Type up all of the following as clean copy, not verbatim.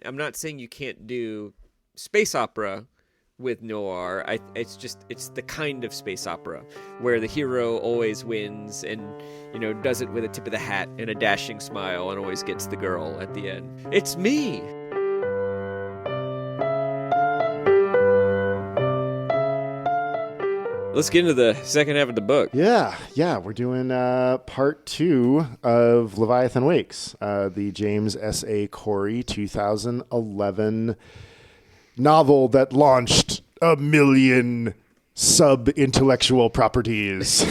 I'm not saying you can't do space opera with noir. It's the kind of space opera where the hero always wins and does it with a tip of the hat and a dashing smile and always gets the girl at the end. It's me. Let's get into the second half of the book. Yeah, we're doing part 2 of Leviathan Wakes, the James S.A. Corey 2011 novel that launched a million sub-intellectual properties.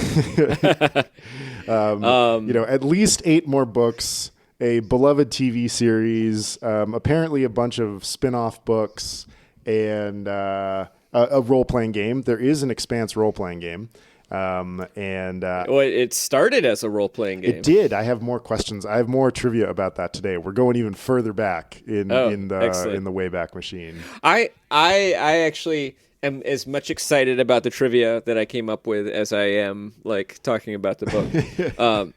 At least 8 more books, a beloved TV series, apparently a bunch of spin-off books, and a role-playing game. There is an Expanse role-playing game. It started as a role-playing game. It did. I have more questions. I have more trivia about that today. We're going even further back in the Wayback Machine. I actually am as much excited about the trivia that I came up with as I am like talking about the book.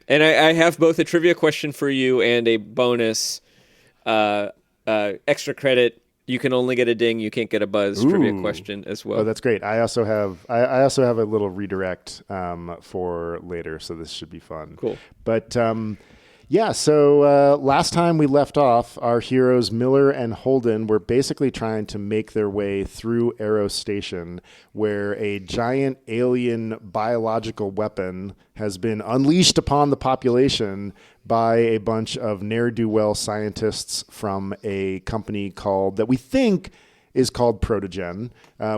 And I have both a trivia question for you and a bonus extra credit. You can only get a ding, you can't get a buzz. Trivia question as well. Oh, that's great. I also have a little redirect for later, so this should be fun. Cool. But so last time we left off, our heroes Miller and Holden were basically trying to make their way through Arrow Station, where a giant alien biological weapon has been unleashed upon the population by a bunch of ne'er-do-well scientists from a company that we think is called Protogen.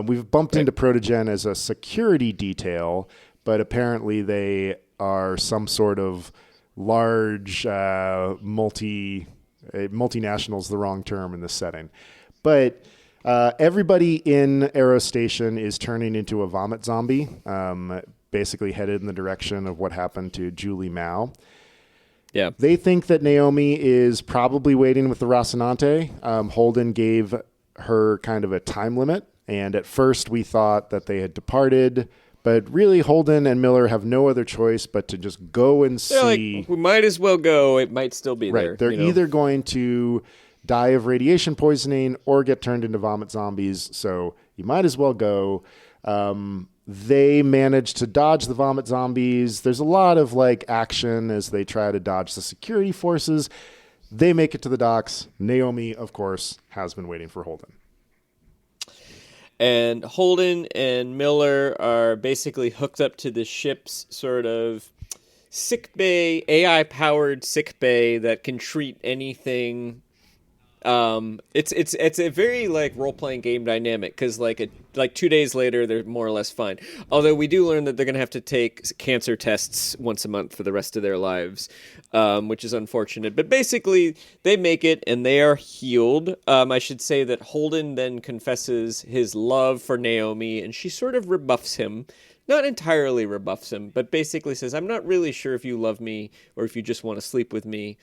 We've bumped into Protogen as a security detail, but apparently they are some sort of large multinational is the wrong term in this setting. But everybody in Arrow Station is turning into a vomit zombie, basically headed in the direction of what happened to Julie Mao. Yeah. They think that Naomi is probably waiting with the Rocinante. Holden gave her kind of a time limit, and at first we thought that they had departed, but really Holden and Miller have no other choice but to just go and see. Like, we might as well go. It might still be there. Right. They're either going to die of radiation poisoning or get turned into vomit zombies, so you might as well go. They manage to dodge the vomit zombies. There's a lot of action as they try to dodge the security forces. They make it to the docks. Naomi, of course, has been waiting for Holden. And Holden and Miller are basically hooked up to the ship's sort of sick bay, AI-powered sick bay that can treat anything. It's a very role-playing game dynamic because 2 days later they're more or less fine. Although we do learn that they're going to have to take cancer tests once a month for the rest of their lives, which is unfortunate. But basically they make it and they are healed. I should say that Holden then confesses his love for Naomi and she sort of rebuffs him. Not entirely rebuffs him, but basically says, I'm not really sure if you love me or if you just want to sleep with me.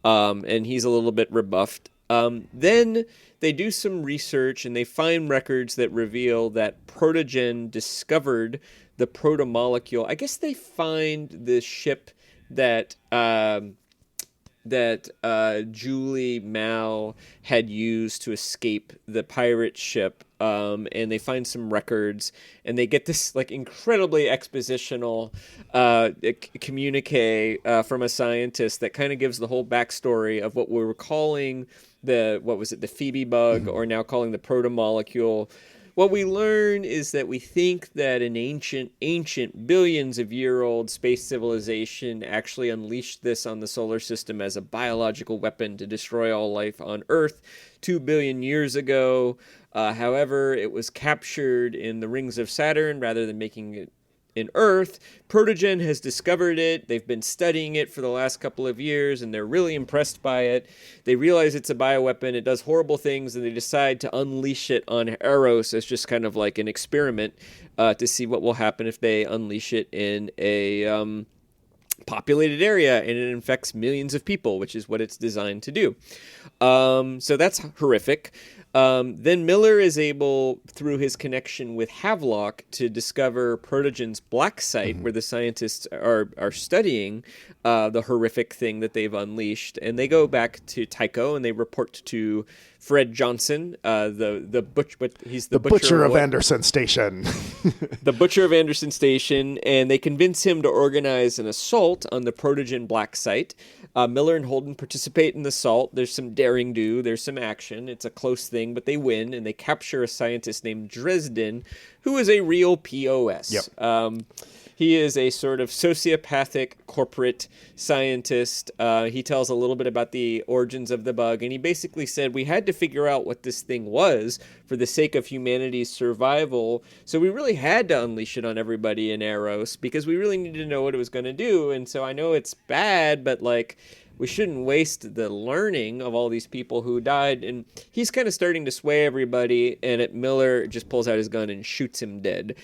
And he's a little bit rebuffed. Then they do some research and they find records that reveal that Protogen discovered the protomolecule. I guess they find the ship that Julie Mao had used to escape the pirate ship. And they find some records and they get this incredibly expositional communique from a scientist that kind of gives the whole backstory of what we were calling the Phoebe bug, or now calling the protomolecule. What we learn is that we think that an ancient billions of year old space civilization actually unleashed this on the solar system as a biological weapon to destroy all life on Earth 2 billion years ago. However, it was captured in the rings of Saturn rather than making it in Earth. Protogen has discovered it. They've been studying it for the last couple of years, and they're really impressed by it. They realize it's a bioweapon. It does horrible things, and they decide to unleash it on Eros as just kind of like an experiment to see what will happen if they unleash it in a populated area, and it infects millions of people, which is what it's designed to do. So that's horrific. Then Miller is able, through his connection with Havelock, to discover Protogen's black site, where the scientists are studying the horrific thing that they've unleashed. And they go back to Tycho and they report to Fred Johnson, the butcher. He's the butcher of what? Anderson Station. The butcher of Anderson Station, and they convince him to organize an assault on the Protogen black site. Miller and Holden participate in the assault. There's some daring do. There's some action. It's a close thing, but they win, and they capture a scientist named Dresden, who is a real POS. Yep. He is a sort of sociopathic corporate scientist. He tells a little bit about the origins of the bug, and he basically said we had to figure out what this thing was for the sake of humanity's survival. So we really had to unleash it on everybody in Eros because we really needed to know what it was going to do. And so I know it's bad, but like, we shouldn't waste the learning of all these people who died. And he's kind of starting to sway everybody, and Miller just pulls out his gun and shoots him dead.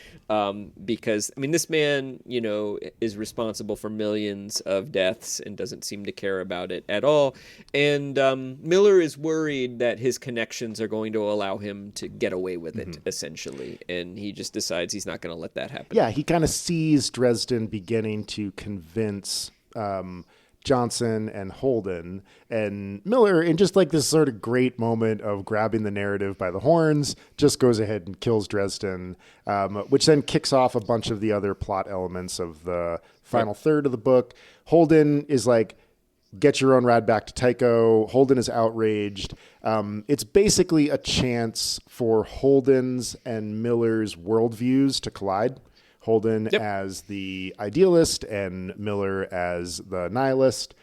Because, I mean, this man, you know, is responsible for millions of deaths and doesn't seem to care about it at all. And Miller is worried that his connections are going to allow him to get away with it, essentially. And he just decides he's not going to let that happen. Yeah, he kind of sees Dresden beginning to convince Johnson and Holden, and Miller, in just like this sort of great moment of grabbing the narrative by the horns, just goes ahead and kills Dresden, which then kicks off a bunch of the other plot elements of the final third of the book. Holden is like, get your own ride back to Tycho. Holden is outraged. It's basically a chance for Holden's and Miller's worldviews to collide. Holden as the idealist and Miller as the nihilist.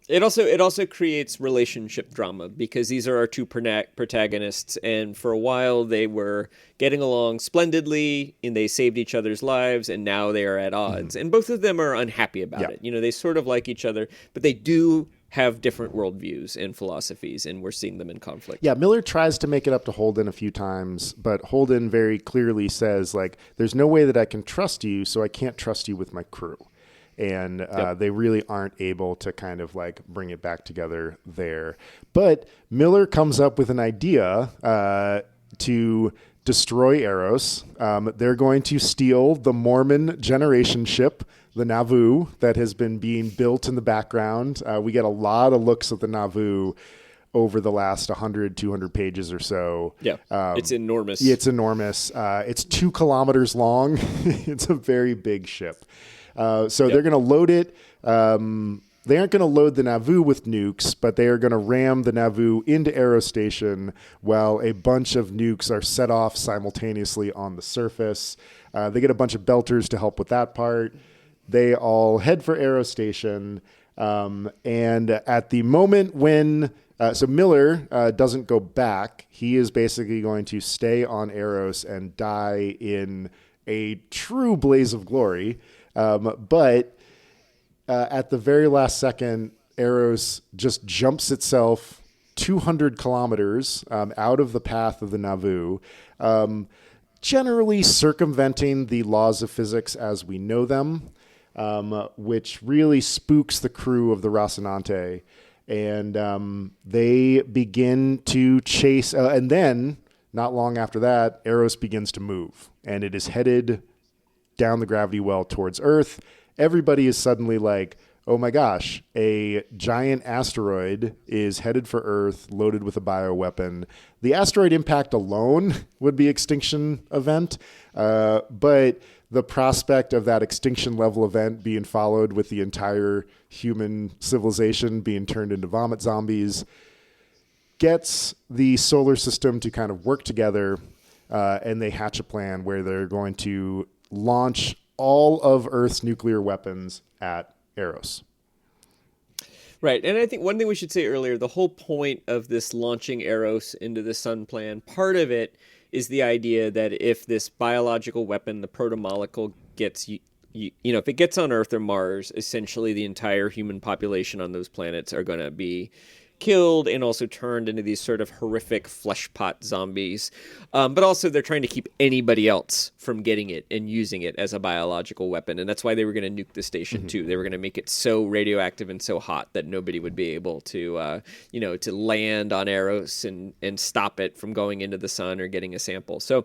It also creates relationship drama because these are our two protagonists, and for a while they were getting along splendidly and they saved each other's lives, and now they are at odds. And both of them are unhappy about it. You know, they sort of like each other, but they do have different worldviews and philosophies, and we're seeing them in conflict. Yeah, Miller tries to make it up to Holden a few times, but Holden very clearly says, like, there's no way that I can trust you, so I can't trust you with my crew. And they really aren't able to kind of like bring it back together there. But Miller comes up with an idea to destroy Eros. They're going to steal the Mormon generation ship, the Nauvoo, that has been being built in the background. We get a lot of looks at the Nauvoo over the last 100, 200 pages or so. Yeah, it's enormous. It's enormous. It's 2 kilometers long. It's a very big ship. So they're going to load it. They aren't going to load the Nauvoo with nukes, but they are going to ram the Nauvoo into Eros Station while a bunch of nukes are set off simultaneously on the surface. They get a bunch of belters to help with that part. They all head for Eros Station. And at the moment when... so Miller doesn't go back. He is basically going to stay on Eros and die in a true blaze of glory. But at the very last second, Eros just jumps itself 200 kilometers out of the path of the Nauvoo, generally circumventing the laws of physics as we know them, which really spooks the crew of the Rocinante. And they begin to chase. And then, not long after that, Eros begins to move. And it is headed down the gravity well towards Earth. Everybody is suddenly like, oh my gosh, a giant asteroid is headed for Earth loaded with a bioweapon. The asteroid impact alone would be extinction event, but the prospect of that extinction level event being followed with the entire human civilization being turned into vomit zombies gets the solar system to kind of work together, and they hatch a plan where they're going to launch all of Earth's nuclear weapons at Eros. Right, and I think one thing we should say earlier, the whole point of this launching Eros into the sun plan, part of it is the idea that if this biological weapon, the protomolecule, gets, if it gets on Earth or Mars, essentially the entire human population on those planets are going to be killed and also turned into these sort of horrific flesh pot zombies. But also they're trying to keep anybody else from getting it and using it as a biological weapon. And that's why they were going to nuke the station too. They were going to make it so radioactive and so hot that nobody would be able to, to land on Eros and stop it from going into the sun or getting a sample. So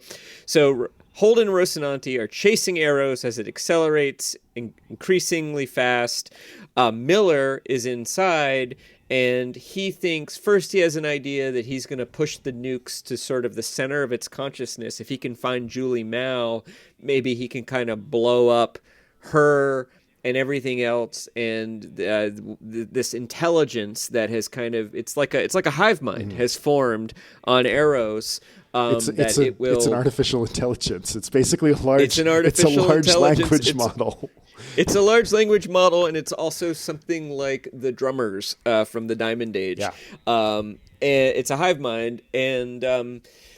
Holden and Rocinante are chasing Eros as it accelerates increasingly fast. Miller is inside, and he thinks first he has an idea that he's going to push the nukes to sort of the center of its consciousness. If he can find Julie Mao, maybe he can kind of blow up her and everything else, and this intelligence that has kind of it's like a hive mind has formed on Eros. It's an artificial intelligence. It's basically a large language model. It's a large language model, and it's also something like the drummers from the Diamond Age. Yeah. And it's a hive mind,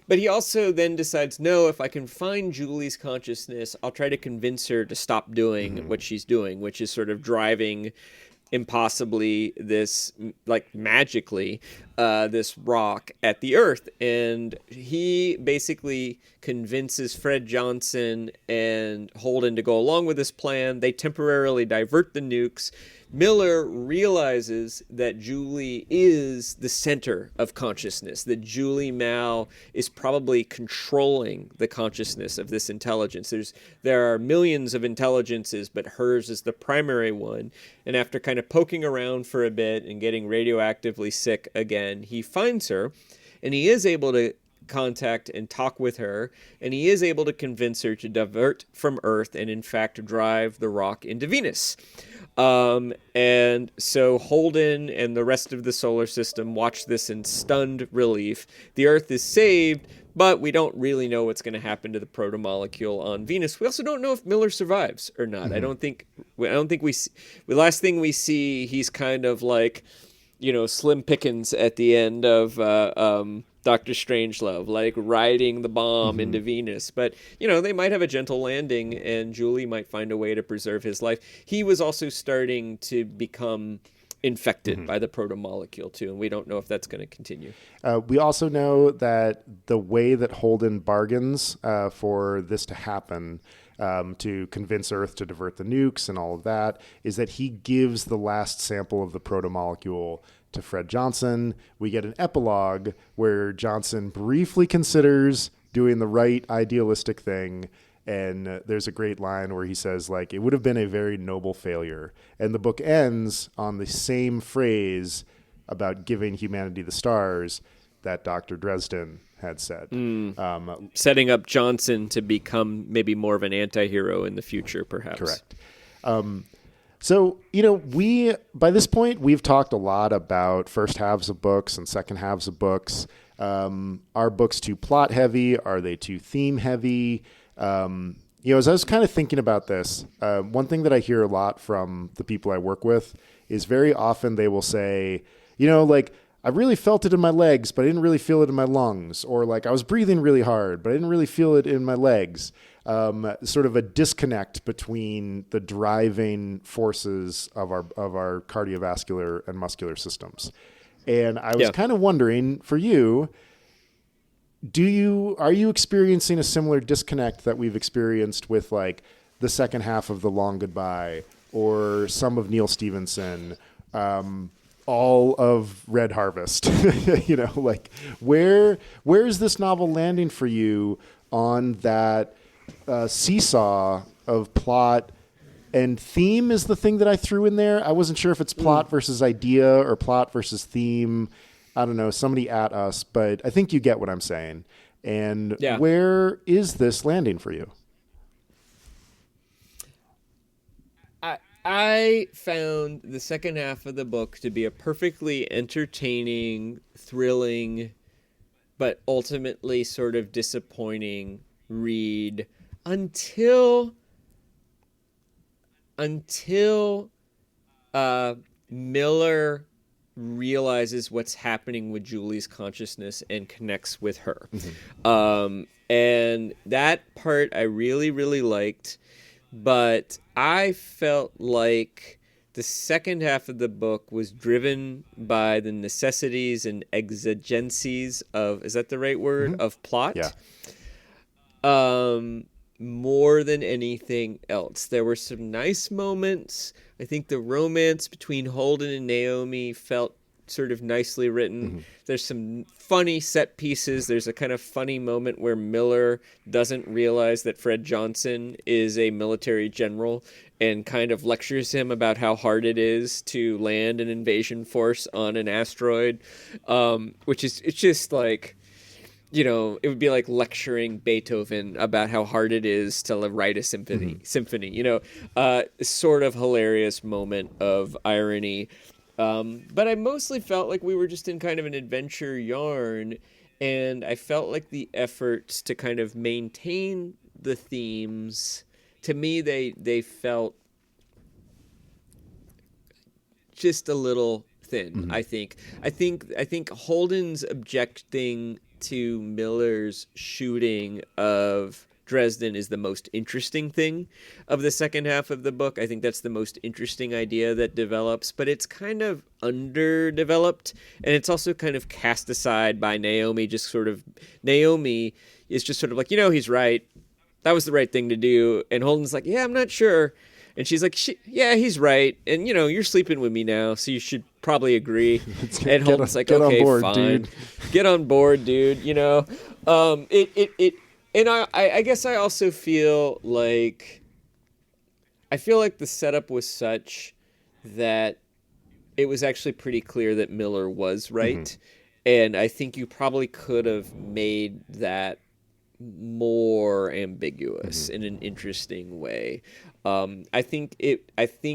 but he also then decides, no, if I can find Julie's consciousness, I'll try to convince her to stop doing what she's doing, which is sort of driving impossibly this, like magically, this rock at the Earth. And he basically convinces Fred Johnson and Holden to go along with this plan. They temporarily divert the nukes. Miller realizes that Julie is the center of consciousness, that Julie Mao is probably controlling the consciousness of this intelligence. There are millions of intelligences, but hers is the primary one. And after kind of poking around for a bit and getting radioactively sick again, he finds her, and he is able to contact and talk with her, and he is able to convince her to divert from Earth and in fact drive the rock into Venus. And so Holden and the rest of the solar system watch this in stunned relief. The Earth is saved, but we don't really know what's going to happen to the protomolecule on Venus. We also don't know if Miller survives or not. I don't think we see, the last thing we see, he's kind of like, Slim Pickens at the end of Dr. Strangelove, like riding the bomb into Venus. But, they might have a gentle landing, and Julie might find a way to preserve his life. He was also starting to become infected by the protomolecule, too, and we don't know if that's going to continue. We also know that the way that Holden bargains for this to happen, to convince Earth to divert the nukes and all of that, is that he gives the last sample of the protomolecule to Fred Johnson. We get an epilogue where Johnson briefly considers doing the right idealistic thing, and there's a great line where he says, like, it would have been a very noble failure. And the book ends on the same phrase about giving humanity the stars that Dr. Dresden had said. Setting up Johnson to become maybe more of an anti-hero in the future, perhaps. Correct. So, by this point, we've talked a lot about first halves of books and second halves of books. Are books too plot heavy? Are they too theme heavy? As I was kind of thinking about this, one thing that I hear a lot from the people I work with is very often they will say, I really felt it in my legs, but I didn't really feel it in my lungs. Or like I was breathing really hard, but I didn't really feel it in my legs. Sort of a disconnect between the driving forces of our cardiovascular and muscular systems. And I was kind of wondering, for you, are you experiencing a similar disconnect that we've experienced with like the second half of The Long Goodbye or some of Neil Stephenson, all of Red Harvest? Where is this novel landing for you on that seesaw of plot and theme? Is the thing that I threw in there. I wasn't sure if it's plot versus idea or plot versus theme. I don't know, somebody at us, but I think you get what I'm saying. And where is this landing for you? I found the second half of the book to be a perfectly entertaining, thrilling, but ultimately sort of disappointing read until Miller realizes what's happening with Julie's consciousness and connects with her. And that part I really, really liked, but I felt like the second half of the book was driven by the necessities and exigencies of, is that the right word, of plot? Yeah. More than anything else. There were some nice moments. I think the romance between Holden and Naomi felt sort of nicely written. There's some funny set pieces. There's a kind of funny moment where Miller doesn't realize that Fred Johnson is a military general and kind of lectures him about how hard it is to land an invasion force on an asteroid, which is, it's just like, you know, it would be like lecturing Beethoven about how hard it is to write a symphony, you know, sort of hilarious moment of irony. But I mostly felt like we were just in kind of an adventure yarn, and I felt like the efforts to kind of maintain the themes, to me, they felt just a little thin. I think Holden's objecting to Miller's shooting of Dresden is the most interesting thing of the second half of the book. I think that's the most interesting idea that develops, but it's kind of underdeveloped, and it's also kind of cast aside by Naomi. Naomi is just sort of like, you know, he's right. That was the right thing to do. And Holden's like, yeah, I'm not sure. And she's like, yeah, he's right. And, you know, you're sleeping with me now, so you should probably agree. And Holden's like, okay, board, fine. Dude. Get on board, dude. You know, and I guess I also feel like the setup was such that it was actually pretty clear that Miller was right. And I think you probably could have made that more ambiguous in an interesting way. I think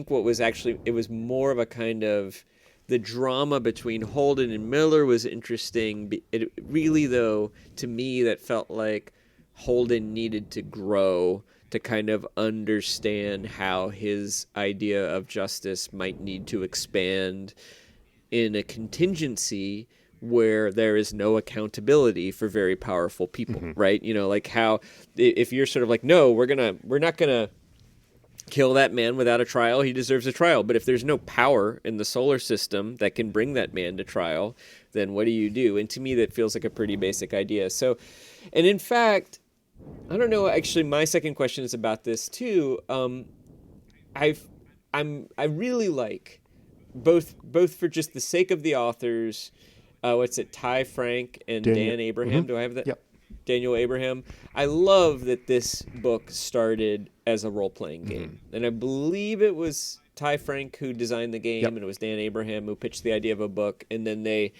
what was actually, it was more of a kind of, the drama between Holden and Miller was interesting. It really, though, to me, that felt like Holden needed to grow to kind of understand how his idea of justice might need to expand in a contingency where there is no accountability for very powerful people, right? You know, like how if you're sort of like, no, we're not gonna kill that man without a trial. He deserves a trial. But if there's no power in the solar system that can bring that man to trial, then what do you do? And to me, that feels like a pretty basic idea. So, and in fact, I don't know. Actually, my second question is about this too. I really like both for just the sake of the authors. What's it? Ty Frank and Dan Abraham. Do I have that? Yep. Daniel Abraham. I love that this book started as a role-playing game, and I believe it was Ty Frank who designed the game, and it was Dan Abraham who pitched the idea of a book, and then they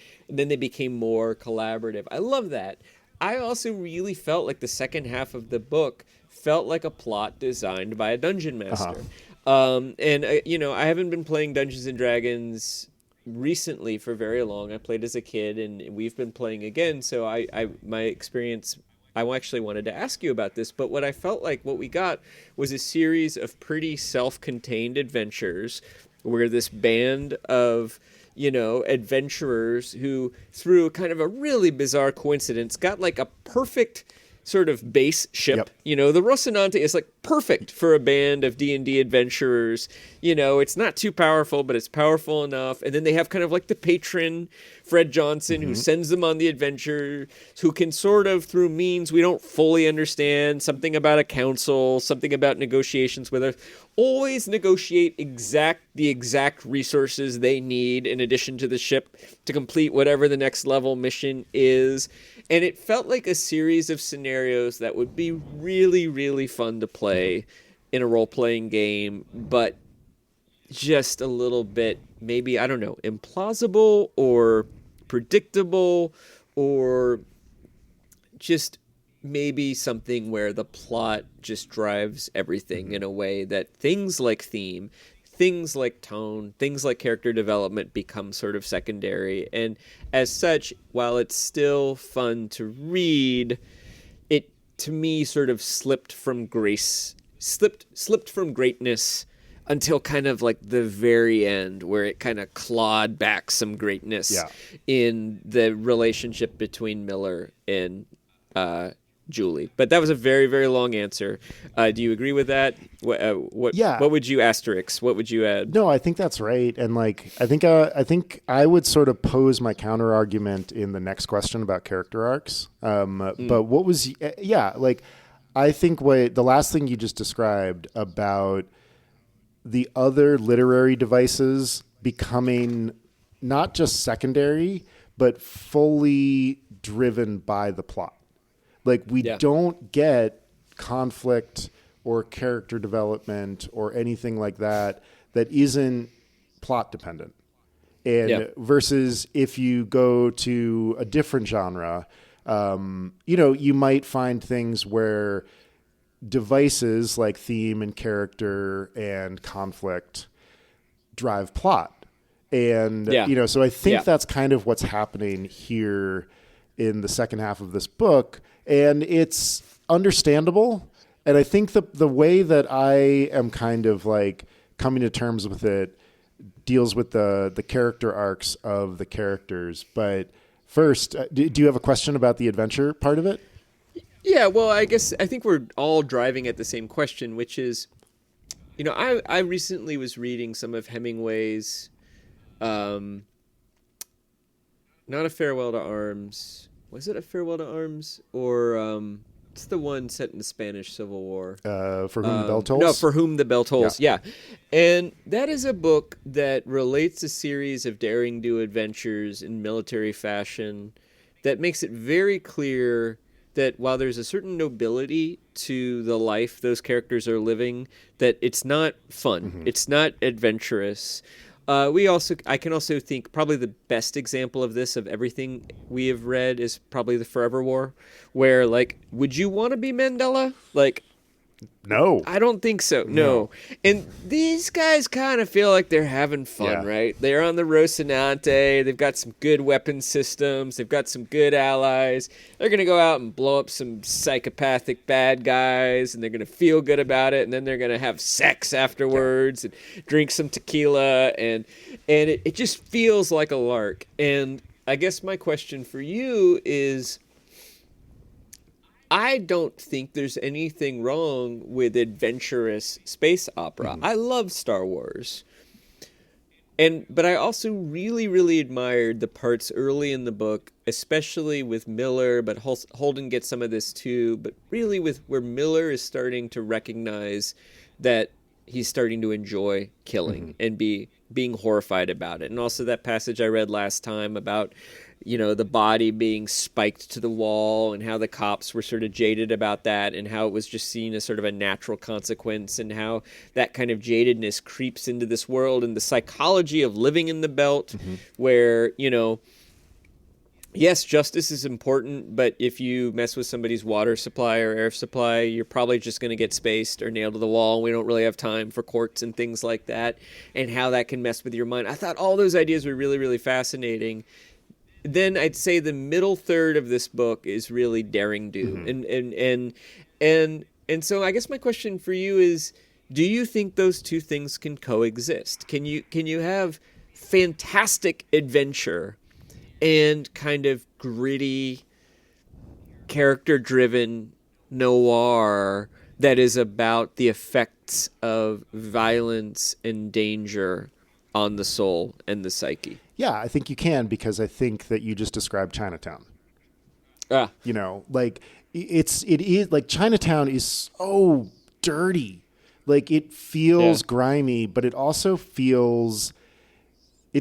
became more collaborative. I love that. I also really felt like the second half of the book felt like a plot designed by a dungeon master. You know, I haven't been playing Dungeons and Dragons recently for very long. I played as a kid, and we've been playing again. So my experience, I actually wanted to ask you about this, but what I felt like what we got was a series of pretty self-contained adventures where this band of, you know, adventurers who, through kind of a really bizarre coincidence, got like a perfect sort of base ship. You know, the Rocinante is like perfect for a band of D&D adventurers. You know, it's not too powerful, but it's powerful enough. And then they have kind of like the patron, Fred Johnson, who sends them on the adventure, who can sort of, through means we don't fully understand, something about a council, something about negotiations with us, always negotiate the exact resources they need in addition to the ship to complete whatever the next level mission is. And it felt like a series of scenarios that would be really, really fun to play in a role-playing game, but just a little bit, maybe, I don't know, implausible or predictable, or just maybe something where the plot just drives everything in a way that things like theme, things like tone, things like character development become sort of secondary. And as such, while it's still fun to read, it, to me, sort of slipped from greatness until kind of like the very end, where it kind of clawed back some greatness in the relationship between Miller and Julie. But that was a very, very long answer. Do you agree with that? Yeah. What would you asterisk? What would you add? No, I think that's right. And like, I think I would sort of pose my counter argument in the next question about character arcs. But what was, yeah, like, I think the last thing you just described about the other literary devices becoming not just secondary, but fully driven by the plot. Like, we don't get conflict or character development or anything like that that isn't plot dependent. And versus if you go to a different genre, you might find things where devices like theme and character and conflict drive plot. And, so I think that's kind of what's happening here in the second half of this book. And it's understandable. And I think the way that I am kind of like coming to terms with it deals with the character arcs of the characters. But first, do you have a question about the adventure part of it? Yeah, well, I think we're all driving at the same question, which is, I recently was reading some of Hemingway's, not A Farewell to Arms. Was it A Farewell to Arms? Or it's the one set in the Spanish Civil War. For Whom the Bell Tolls? No, For Whom the Bell Tolls, yeah. And that is a book that relates a series of daring do adventures in military fashion that makes it very clear that while there's a certain nobility to the life those characters are living, that it's not fun. It's not adventurous. I can also think probably the best example of this, of everything we have read, is probably The Forever War, where, like, would you want to be Mandela? Like, no. I don't think so. No. And these guys kind of feel like they're having fun, right? They're on the Rocinante. They've got some good weapon systems. They've got some good allies. They're going to go out and blow up some psychopathic bad guys, and they're going to feel good about it, and then they're going to have sex afterwards and drink some tequila, and it just feels like a lark. And I guess my question for you is, I don't think there's anything wrong with adventurous space opera. I love Star Wars. But I also really, really admired the parts early in the book, especially with Miller, but Holden gets some of this too, but really with where Miller is starting to recognize that he's starting to enjoy killing and being horrified about it. And also that passage I read last time about, the body being spiked to the wall, and how the cops were sort of jaded about that, and how it was just seen as sort of a natural consequence, and how that kind of jadedness creeps into this world, and the psychology of living in the belt, where, yes, justice is important, but if you mess with somebody's water supply or air supply, you're probably just going to get spaced or nailed to the wall. We don't really have time for courts and things like that, and how that can mess with your mind. I thought all those ideas were really, really fascinating. Then I'd say the middle third of this book is really daring do. And so I guess my question for you is, do you think those two things can coexist? Can you have fantastic adventure and kind of gritty, character-driven noir that is about the effects of violence and danger on the soul and the psyche? Yeah, I think you can, because I think that you just described Chinatown. Like it is like Chinatown is so dirty. Like, it feels grimy, but it also it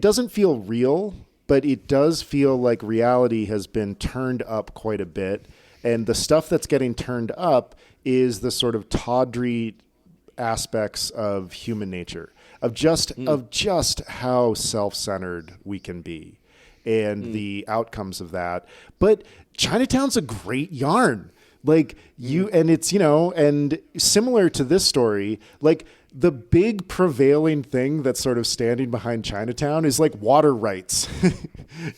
doesn't feel real, but it does feel like reality has been turned up quite a bit. And the stuff that's getting turned up is the sort of tawdry aspects of human nature, of just how self-centered we can be, and the outcomes of that. But Chinatown's a great yarn. Like, and it's, and similar to this story, like, the big prevailing thing that's sort of standing behind Chinatown is like water rights,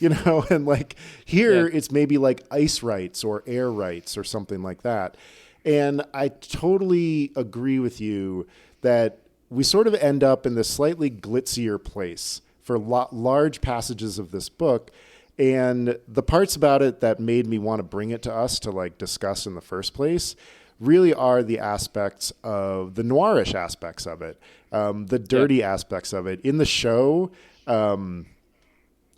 and like here it's maybe like ice rights or air rights or something like that. And I totally agree with you that we sort of end up in this slightly glitzier place for large passages of this book. And the parts about it that made me want to bring it to us to like discuss in the first place really are the aspects of the noirish aspects of it, the dirty aspects of it. In the show, oh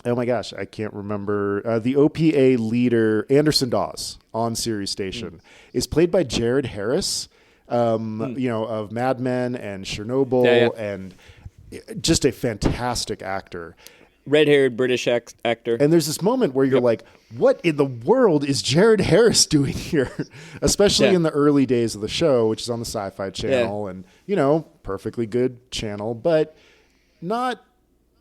my gosh, I can't remember. The OPA leader, Anderson Dawes, on Series Station, is played by Jared Harris, of Mad Men and Chernobyl, and just a fantastic actor. Red-haired British actor. And there's this moment where you're like, what in the world is Jared Harris doing here? Especially in the early days of the show, which is on the Sci-Fi Channel and, perfectly good channel, but not,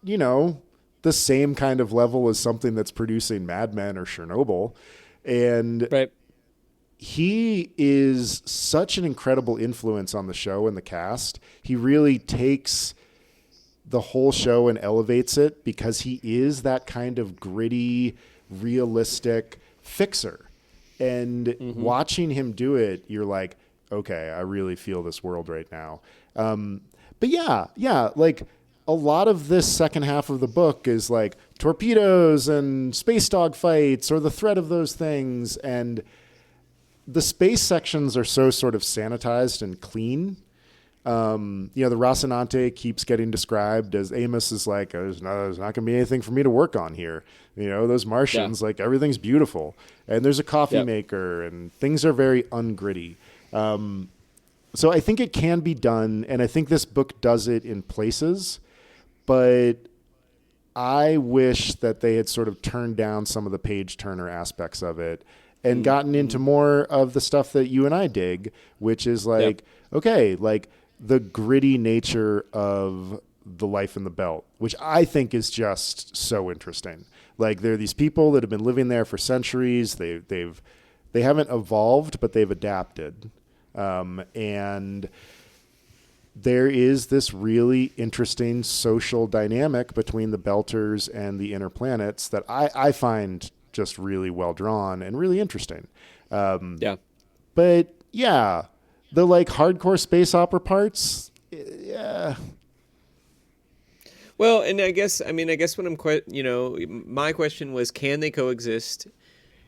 the same kind of level as something that's producing Mad Men or Chernobyl. And he is such an incredible influence on the show and the cast. He really takes the whole show and elevates it because he is that kind of gritty, realistic fixer. And watching him do it, you're like, okay, I really feel this world right now. But like a lot of this second half of the book is like torpedoes and space dog fights or the threat of those things. And the space sections are so sort of sanitized and clean. The Rocinante keeps getting described as Amos is like, there's not going to be anything for me to work on here. Those Martians, like everything's beautiful. And there's a coffee maker and things are very ungritty. So I think it can be done. And I think this book does it in places, but I wish that they had sort of turned down some of the page turner aspects of it and gotten into more of the stuff that you and I dig, which is like, okay, like the gritty nature of the life in the belt, which I think is just so interesting. Like there are these people that have been living there for centuries. They haven't evolved, but they've adapted. And there is this really interesting social dynamic between the Belters and the inner planets that I find just really well drawn and really interesting. But the like hardcore space opera parts, Well, and I guess what my question was, can they coexist?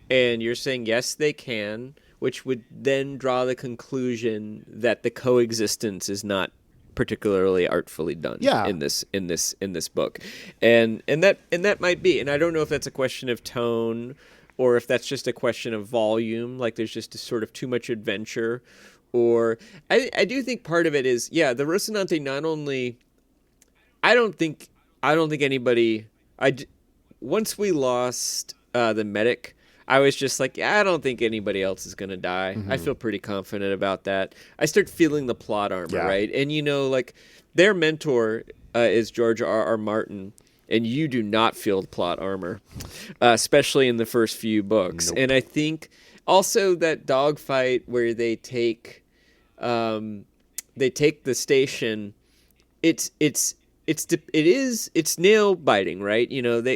And you're saying yes, they can, which would then draw the conclusion that the coexistence is not particularly artfully done in this book. And that might be, and I don't know if that's a question of tone or if that's just a question of volume, like there's just a sort of too much adventure. Or I do think part of it is, the Rocinante not only, I don't think anybody, once we lost the medic, I was just like, I don't think anybody else is going to die. I feel pretty confident about that. I start feeling the plot armor, right? And, like their mentor is George R.R. Martin, and you do not feel the plot armor, especially in the first few books. Nope. And I think also that dogfight where they take the station, it's nail biting, right?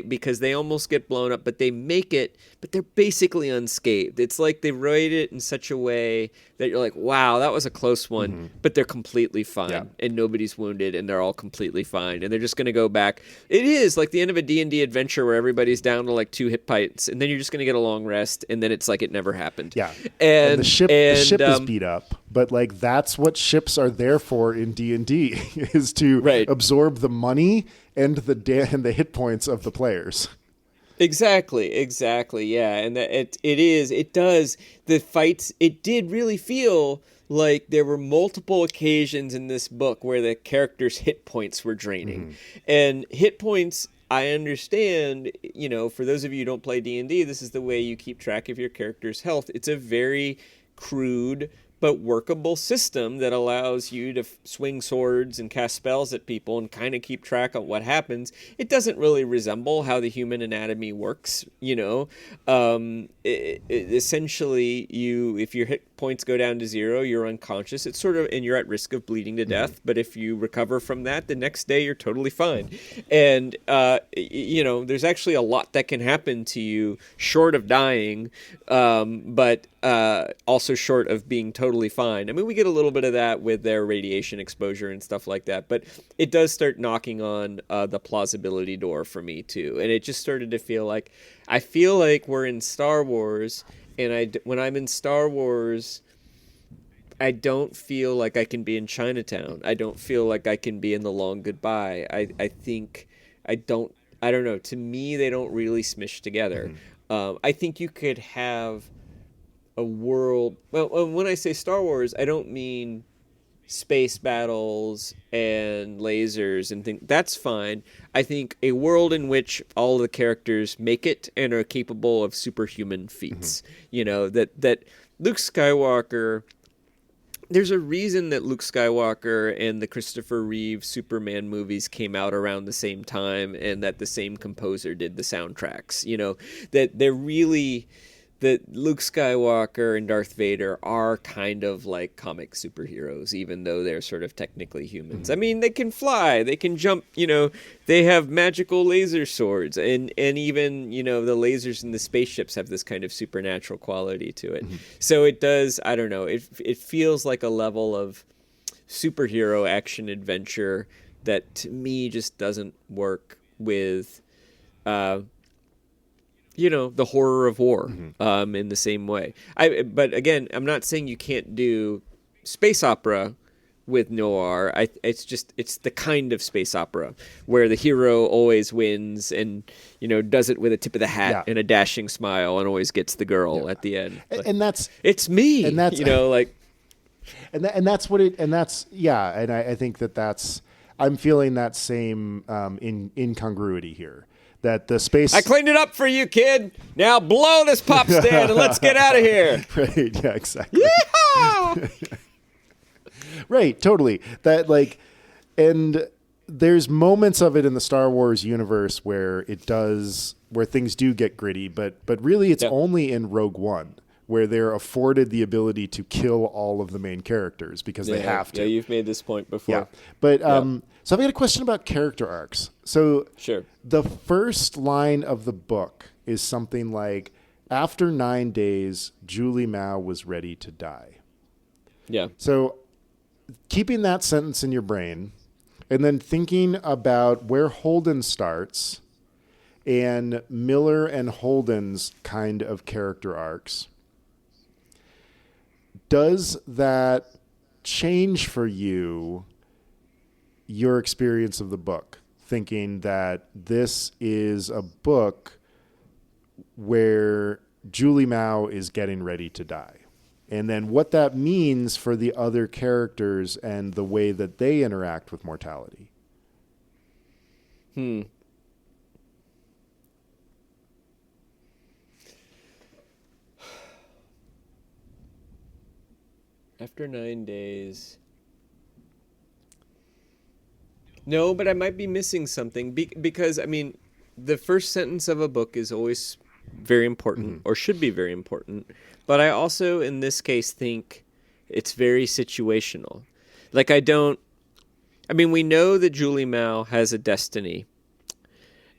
Because they almost get blown up, but they make it, but they're basically unscathed. It's like they write it in such a way that you're like, wow, that was a close one, but they're completely fine and nobody's wounded and they're all completely fine. And they're just going to go back. It is like the end of a D&D adventure where everybody's down to like 2 hit points and then you're just going to get a long rest. And then it's like it never happened. Yeah. And the ship is beat up, but like that's what ships are there for in D&D is to absorb the money and the hit points of the players. Exactly, yeah, and the fights. It did really feel like there were multiple occasions in this book where the characters' hit points were draining, and hit points. I understand, for those of you who don't play D&D, this is the way you keep track of your character's health. It's a very crude but workable system that allows you to swing swords and cast spells at people and kind of keep track of what happens. It doesn't really resemble how the human anatomy works, essentially, if your hit points go down to 0, you're unconscious. It's sort of, and you're at risk of bleeding to death. But if you recover from that, the next day you're totally fine. And there's actually a lot that can happen to you short of dying, but also short of being totally fine. I mean, we get a little bit of that with their radiation exposure and stuff like that, but it does start knocking on the plausibility door for me too. And it just started to feel like, I feel like we're in Star Wars, and when I'm in Star Wars, I don't feel like I can be in Chinatown. I don't feel like I can be in The Long Goodbye. I think I don't know. To me, they don't really smish together. I think you could have a world. Well, when I say Star Wars, I don't mean space battles and lasers and things. That's fine. I think a world in which all the characters make it and are capable of superhuman feats. You know, that Luke Skywalker. There's a reason that Luke Skywalker and the Christopher Reeve Superman movies came out around the same time, and that the same composer did the soundtracks. You know, that they're really, that Luke Skywalker and Darth Vader are kind of like comic superheroes, even though they're sort of technically humans. I mean, they can fly, they can jump, you know, they have magical laser swords, and even, you know, the lasers in the spaceships have this kind of supernatural quality to it. So it does, I don't know, it feels like a level of superhero action adventure that to me just doesn't work with you know, the horror of war in the same way. But again, I'm not saying you can't do space opera with noir. It's the kind of space opera where the hero always wins and, you know, does it with a tip of the hat and a dashing smile and always gets the girl at the end. And that's, it's me, and that's, you know, like, and that's what it, and that's, yeah. And I think that's, I'm feeling that same incongruity here. That the space... I cleaned it up for you, kid. Now blow this pop stand and let's get out of here. Right, yeah, exactly. Yeehaw! Right, totally. That, like, and there's moments of it in the Star Wars universe where things do get gritty, but really it's only in Rogue One where they're afforded the ability to kill all of the main characters because they have to. Yeah, you've made this point before. Yeah, but so I've got a question about character arcs. So sure. The first line of the book is something like, after 9 days, Julie Mao was ready to die. Yeah. So keeping that sentence in your brain and then thinking about where Holden starts and Miller and Holden's kind of character arcs, does that change for you your experience of the book? Thinking that this is a book where Julie Mao is getting ready to die. And then what that means for the other characters and the way that they interact with mortality. After 9 days... No, but I might be missing something because, I mean, the first sentence of a book is always very important or should be very important. But I also, in this case, think it's very situational. Like, we know that Julie Mao has a destiny,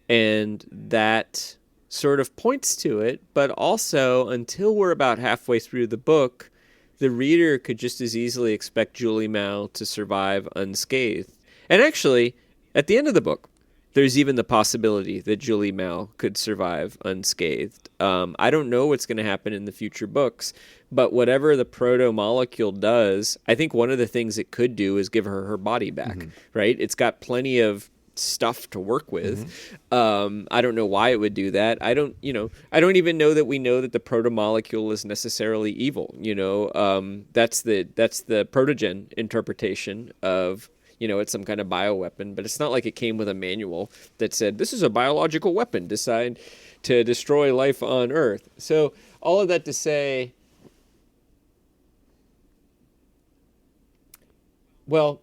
and that sort of points to it. But also, until we're about halfway through the book, the reader could just as easily expect Julie Mao to survive unscathed. And actually, at the end of the book, there's even the possibility that Julie Mao could survive unscathed. I don't know what's going to happen in the future books, but whatever the proto-molecule does, I think one of the things it could do is give her body back, right? It's got plenty of stuff to work with. I don't know why it would do that. I don't even know that we know that the proto-molecule is necessarily evil. You know, that's the protogen interpretation of, you know, it's some kind of bioweapon, but it's not like it came with a manual that said, this is a biological weapon designed to destroy life on Earth. So all of that to say, well,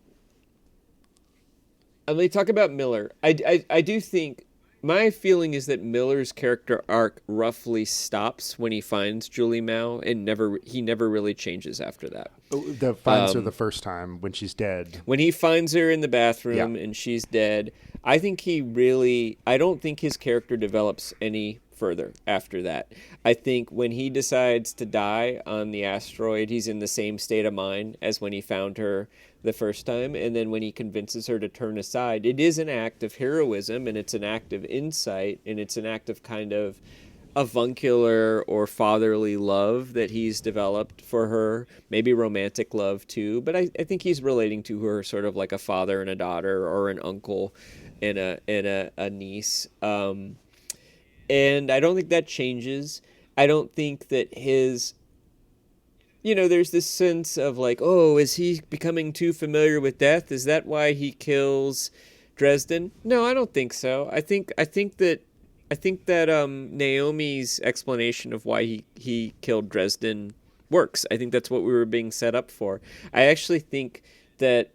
let me talk about Miller. I do think, my feeling is that Miller's character arc roughly stops when he finds Julie Mao, and he never really changes after that. That finds her the first time when she's dead. When he finds her in the bathroom and she's dead, I don't think his character develops any further after that. I think when he decides to die on the asteroid, he's in the same state of mind as when he found her the first time. And then when he convinces her to turn aside, it is an act of heroism, and it's an act of insight, and it's an act of kind of avuncular or fatherly love that he's developed for her, maybe romantic love too, but I think he's relating to her sort of like a father and a daughter, or an uncle and a niece. And I don't think that changes. I don't think that his, there's this sense of like, oh, is he becoming too familiar with death? Is that why he kills Dresden? No, I don't think so. I think that Naomi's explanation of why he killed Dresden works. I think that's what we were being set up for. I actually think that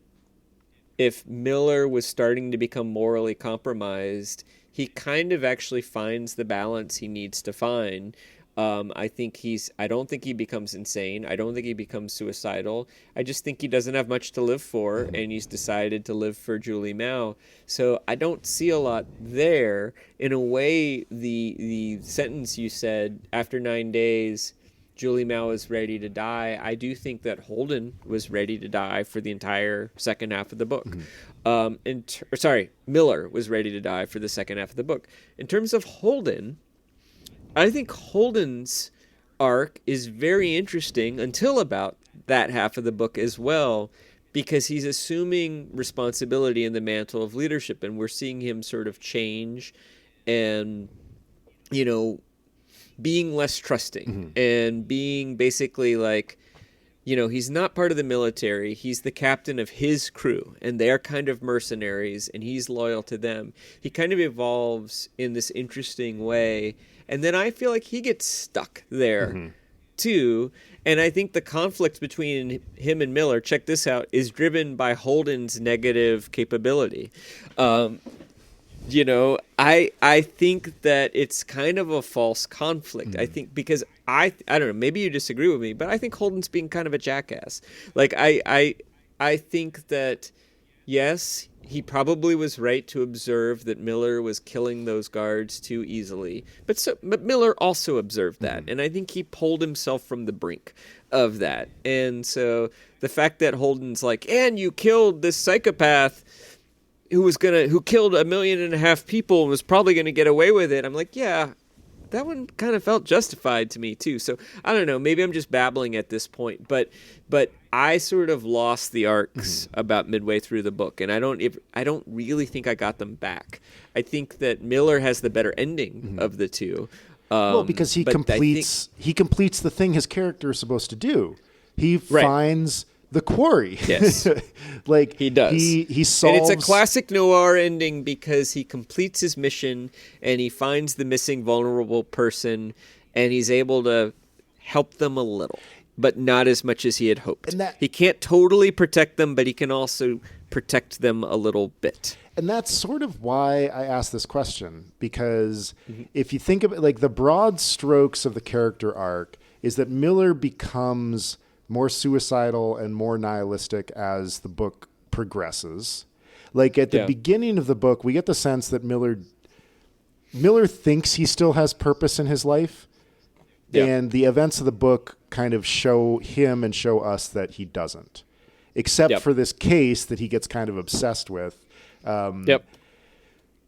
if Miller was starting to become morally compromised, he kind of actually finds the balance he needs to find. I don't think he becomes insane. I don't think he becomes suicidal. I just think he doesn't have much to live for, and he's decided to live for Julie Mao. So I don't see a lot there. In a way, the sentence you said, after 9 days, Julie Mao is ready to die. I do think that Holden was ready to die for the entire second half of the book. Miller was ready to die for the second half of the book. In terms of Holden, I think Holden's arc is very interesting until about that half of the book as well, because he's assuming responsibility in the mantle of leadership, and we're seeing him sort of change and, being less trusting and being basically like, he's not part of the military. He's the captain of his crew, and they're kind of mercenaries, and he's loyal to them. He kind of evolves in this interesting way. And then I feel like he gets stuck there, too. And I think the conflict between him and Miller, check this out, is driven by Holden's negative capability. I think that it's kind of a false conflict. I think because I don't know, maybe you disagree with me, but I think Holden's being kind of a jackass. Like I think that, yes, he probably was right to observe that Miller was killing those guards too easily. But Miller also observed that, and I think he pulled himself from the brink of that. And so the fact that Holden's like, and you killed this psychopath who killed 1.5 million people and was probably gonna get away with it. I'm like, yeah, that one kind of felt justified to me too. So I don't know, maybe I'm just babbling at this point, but I sort of lost the arcs about midway through the book, and I don't really think I got them back. I think that Miller has the better ending of the two. Because he completes the thing his character is supposed to do. He finds the quarry. Yes. Like he does. He solves. And it's a classic noir ending because he completes his mission and he finds the missing vulnerable person, and he's able to help them a little, but not as much as he had hoped. He can't totally protect them, but he can also protect them a little bit. And that's sort of why I asked this question, because if you think of it, like the broad strokes of the character arc is that Miller becomes more suicidal and more nihilistic as the book progresses. Like at the beginning of the book, we get the sense that Miller thinks he still has purpose in his life. Yeah. And the events of the book kind of show him and show us that he doesn't, except for this case that he gets kind of obsessed with.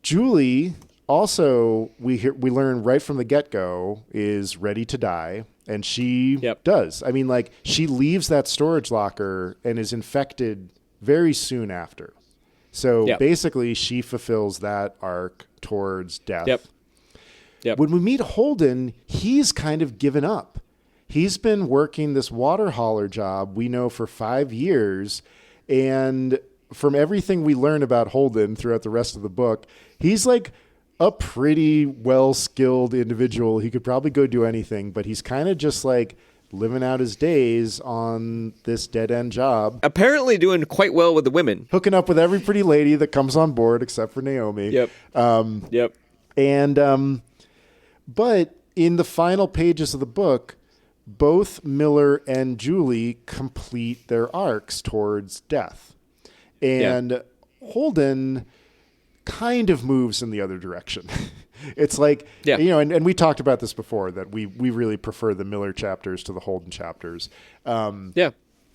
Julie also, we learn right from the get-go, is ready to die, and she does. I mean, like, she leaves that storage locker and is infected very soon after. So basically, she fulfills that arc towards death. When we meet Holden, he's kind of given up. He's been working this water hauler job, we know, for 5 years, and from everything we learn about Holden throughout the rest of the book, he's like a pretty well-skilled individual. He could probably go do anything, but he's kind of just like living out his days on this dead-end job. Apparently doing quite well with the women. Hooking up with every pretty lady that comes on board except for Naomi. But in the final pages of the book, both Miller and Julie complete their arcs towards death. And Holden kind of moves in the other direction. It's like, Yeah. and we talked about this before, that we really prefer the Miller chapters to the Holden chapters. Yeah.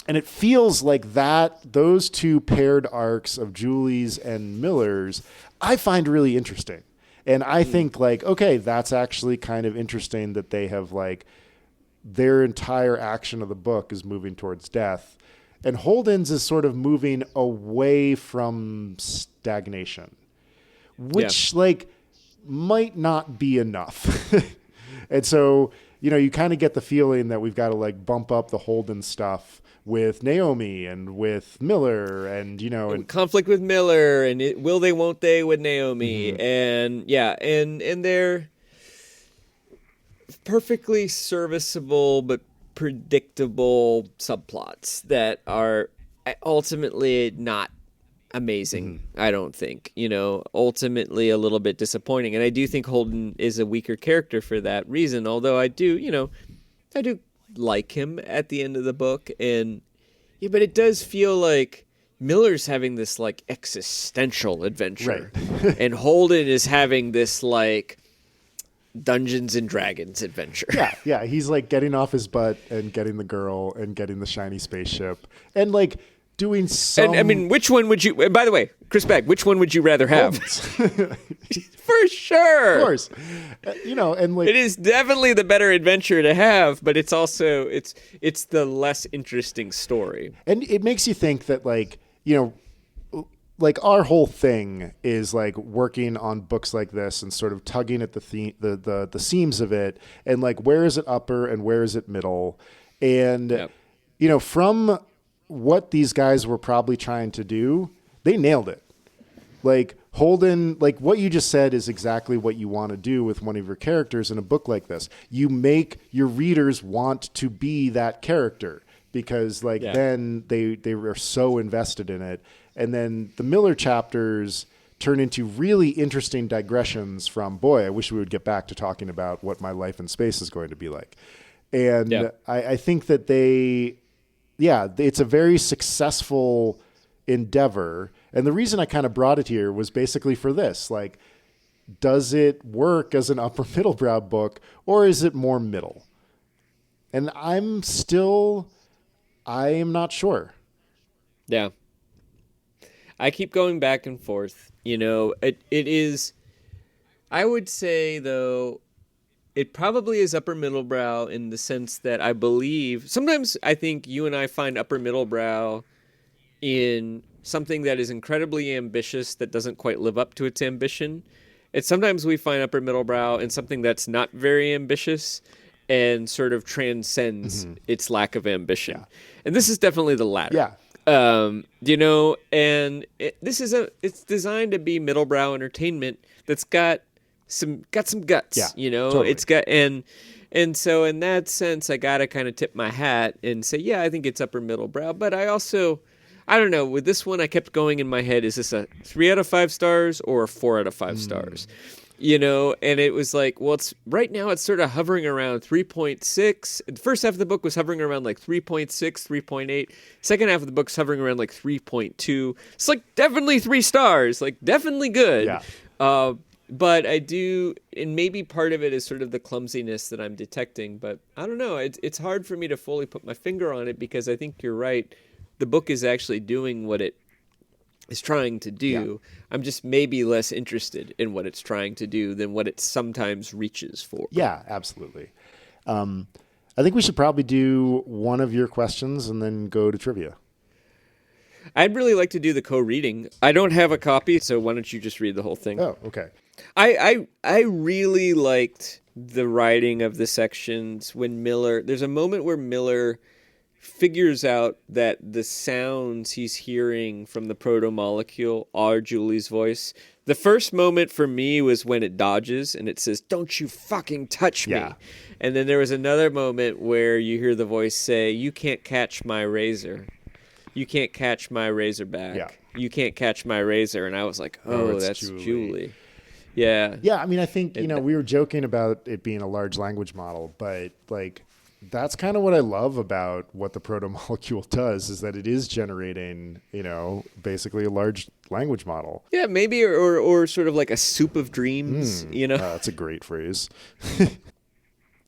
And it feels like those two paired arcs of Julie's and Miller's, I find really interesting. And I think like, okay, that's actually kind of interesting that they have like their entire action of the book is moving towards death. And Holden's is sort of moving away from stagnation, which like might not be enough. And so, you kind of get the feeling that we've got to like bump up the Holden stuff with Naomi and with Miller and, and conflict with Miller and will they, won't they with Naomi. And and they're perfectly serviceable, but predictable subplots that are ultimately not amazing. I don't think, ultimately a little bit disappointing. And I do think Holden is a weaker character for that reason. Although I do like him at the end of the book. And but it does feel like Miller's having this like existential adventure, right. And Holden is having this like Dungeons and Dragons adventure. Yeah. He's like getting off his butt and getting the girl and getting the shiny spaceship and like doing some. And I mean, which one would you? By the way, Chris Bagg, which one would you rather have? For sure, of course. And like it is definitely the better adventure to have, but it's also it's the less interesting story. And it makes you think that like like our whole thing is like working on books like this and sort of tugging at the seams of it, and like where is it upper and where is it middle, and from what these guys were probably trying to do, they nailed it. Like Holden, like what you just said is exactly what you want to do with one of your characters in a book like this. You make your readers want to be that character because like then they are so invested in it. And then the Miller chapters turn into really interesting digressions from, boy, I wish we would get back to talking about what my life in space is going to be like. And I think that it's a very successful endeavor. And the reason I kind of brought it here was basically for this. Like, does it work as an upper middle brow book or is it more middle? And I am not sure. Yeah. I keep going back and forth. It is, I would say though, it probably is upper middle brow in the sense that I believe, sometimes I think you and I find upper middle brow in something that is incredibly ambitious that doesn't quite live up to its ambition. And sometimes we find upper middle brow in something that's not very ambitious and sort of transcends its lack of ambition. Yeah. And this is definitely the latter. Yeah. And it's designed to be middle brow entertainment that's got some guts. Yeah, totally. It's got and so in that sense, I gotta kind of tip my hat and say, yeah, I think it's upper middle brow. But I don't know. With this one, I kept going in my head: is this a 3 out of 5 stars or a 4 out of 5 stars? And it was like, well, right now it's sort of hovering around 3.6. The first half of the book was hovering around like 3.6, 3.8. Second half of the book's hovering around like 3.2. It's like definitely 3 stars, like definitely good. Yeah. But I do, and maybe part of it is sort of the clumsiness that I'm detecting, but I don't know. It's hard for me to fully put my finger on it because I think you're right. The book is actually doing what it is trying to do. Yeah. I'm just maybe less interested in what it's trying to do than what it sometimes reaches for. Yeah, absolutely. I think we should probably do one of your questions and then go to trivia. I'd really like to do the co-reading. I don't have a copy, so why don't you just read the whole thing? Oh, okay. I really liked the writing of the sections when there's a moment where Miller figures out that the sounds he's hearing from the proto-molecule are Julie's voice. The first moment for me was when it dodges and it says, "Don't you fucking touch me." Yeah. And then there was another moment where you hear the voice say, "You can't catch my razor. You can't catch my razorback. Yeah. You can't catch my razor." And I was like, oh that's Julie. Yeah. Yeah, I mean, I think, we were joking about it being a large language model, but like that's kind of what I love about what the proto-molecule does, is that it is generating, basically a large language model. Yeah, maybe, or sort of like a soup of dreams, That's a great phrase.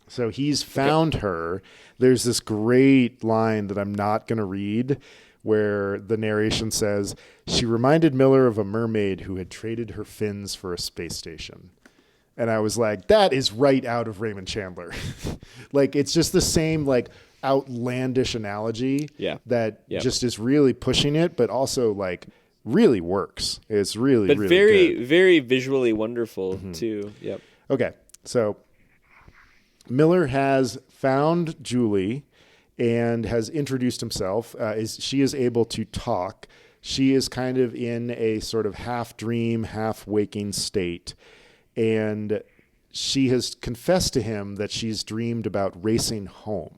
So he's Okay. found her. There's this great line that I'm not going to read where the narration says, she reminded Miller of a mermaid who had traded her fins for a space station. And I was like, that is right out of Raymond Chandler. Like, it's just the same, like, outlandish analogy Yeah. that Yeah. just is really pushing it, but also, like, really works. It's really, But really very, good. very visually wonderful too. Yep. Okay, so Miller has found Julie and has introduced himself. She is able to talk. She is kind of in a sort of half dream, half waking state. And she has confessed to him that she's dreamed about racing home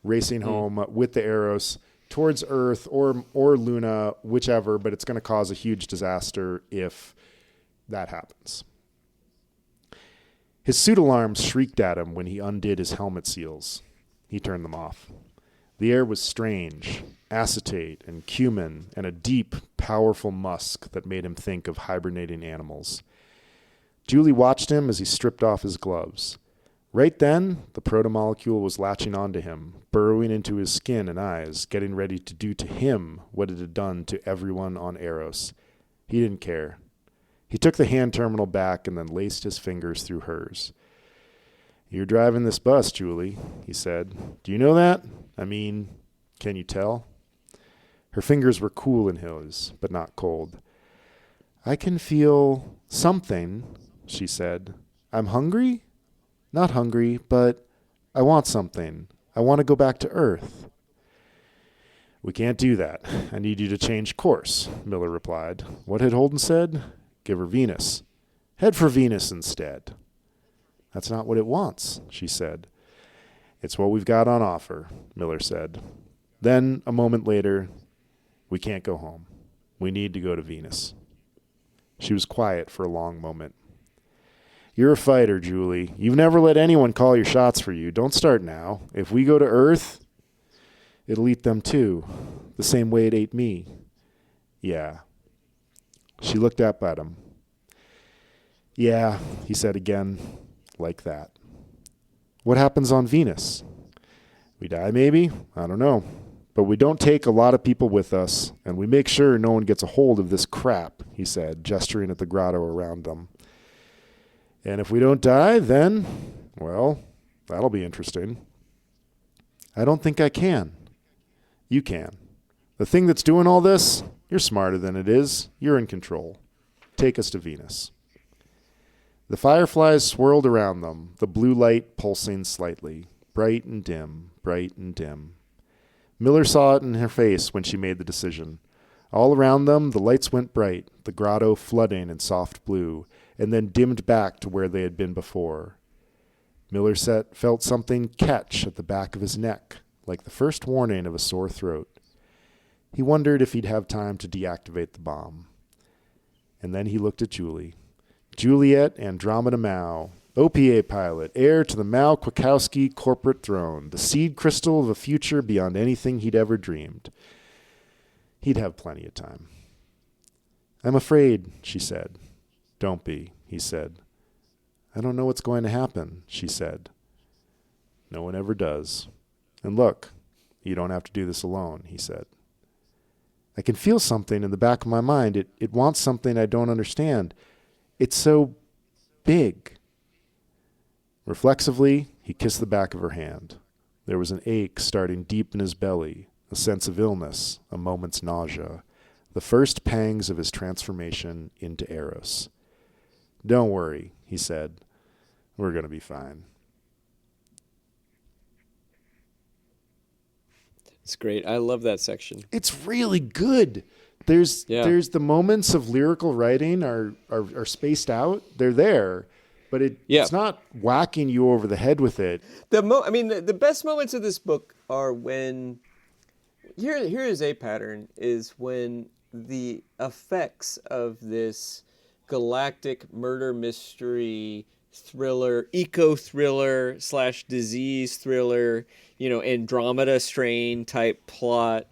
with the Eros towards Earth or Luna, whichever, but it's going to cause a huge disaster if that happens. His suit alarms shrieked at him when he undid his helmet seals. He turned them off. The air was strange, acetate and cumin, and a deep, powerful musk that made him think of hibernating animals. Julie watched him as he stripped off his gloves. Right then, the protomolecule was latching onto him, burrowing into his skin and eyes, getting ready to do to him what it had done to everyone on Eros. He didn't care. He took the hand terminal back and then laced his fingers through hers. You're driving this bus, Julie, he said. Do you know that? I mean, can you tell? Her fingers were cool in his, but not cold. I can feel something, she said. I'm hungry? Not hungry, but I want something. I want to go back to Earth. We can't do that. I need you to change course, Miller replied. What had Holden said? Give her Venus. Head for Venus instead. That's not what it wants, she said. It's what we've got on offer, Miller said. Then, a moment later, we can't go home. We need to go to Venus. She was quiet for a long moment. You're a fighter, Julie. You've never let anyone call your shots for you. Don't start now. If we go to Earth, it'll eat them too, the same way it ate me. Yeah. She looked up at him. Yeah, he said again, like that. What happens on Venus? We die, maybe? I don't know. But we don't take a lot of people with us, and we make sure no one gets a hold of this crap, he said, gesturing at the grotto around them. And if we don't die, then, well, that'll be interesting. I don't think I can. You can. The thing that's doing all this, you're smarter than it is. You're in control. Take us to Venus. The fireflies swirled around them, the blue light pulsing slightly, bright and dim, bright and dim. Miller saw it in her face when she made the decision. All around them, the lights went bright, the grotto flooding in soft blue, and then dimmed back to where they had been before. Miller felt something catch at the back of his neck, like the first warning of a sore throat. He wondered if he'd have time to deactivate the bomb. And then he looked at Julie. Juliet Andromeda Mao, OPA pilot, heir to the Mao Kwiatkowski corporate throne, the seed crystal of a future beyond anything he'd ever dreamed. He'd have plenty of time. I'm afraid, she said. Don't be, he said. I don't know what's going to happen, she said. No one ever does. And look, you don't have to do this alone, he said. I can feel something in the back of my mind. It wants something I don't understand. It's so big. Reflexively, he kissed the back of her hand. There was an ache starting deep in his belly, a sense of illness, a moment's nausea, the first pangs of his transformation into Eros. Don't worry, he said. We're going to be fine. It's great. I love that section. It's really good. There's the moments of lyrical writing are spaced out. They're there, but it's not whacking you over the head with it. The best moments of this book are when here is a pattern is when the effects of this galactic murder mystery thriller, eco thriller / disease thriller, Andromeda strain type plot,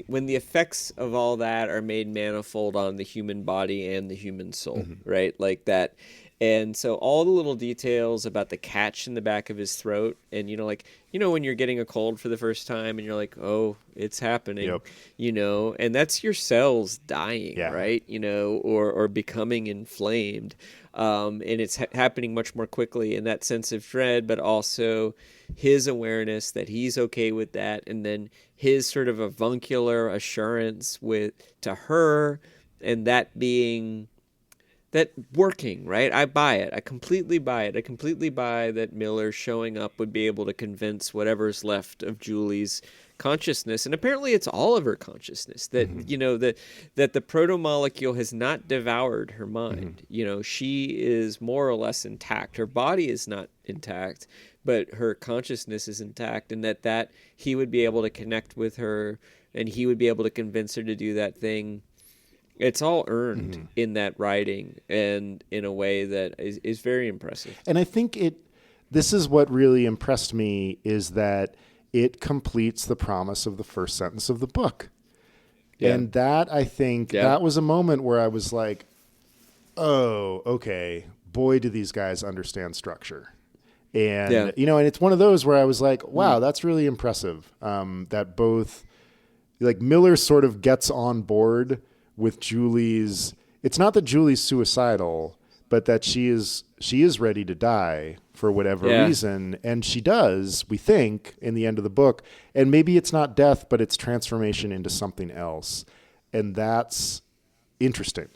when the effects of all that are made manifold on the human body and the human soul, right? Like that. And so all the little details about the catch in the back of his throat, and when you're getting a cold for the first time and you're like, oh, it's happening, Yep. and that's your cells dying, Yeah. right? Or becoming inflamed. And it's happening much more quickly, in that sense of dread, but also his awareness that he's okay with that, and then his sort of avuncular assurance to her, and that being that working, right? I buy it. I completely buy it. I completely buy that Miller showing up would be able to convince whatever's left of Julie's consciousness, and apparently it's all of her consciousness, that that the proto-molecule has not devoured her mind. She is more or less intact. Her body is not intact, but her consciousness is intact, and that he would be able to connect with her, and he would be able to convince her to do that thing. It's all earned in that writing, and in a way that is very impressive. And I think this is what really impressed me, is that it completes the promise of the first sentence of the book. Yeah. And that, I think, that was a moment where I was like, oh, okay, boy, do these guys understand structure. And, and it's one of those where I was like, wow, that's really impressive. That both, like, Miller sort of gets on board with Julie's, it's not that Julie's suicidal, but that she is ready to die for whatever reason. And she does, we think, in the end of the book. And maybe it's not death, but it's transformation into something else. And that's interesting.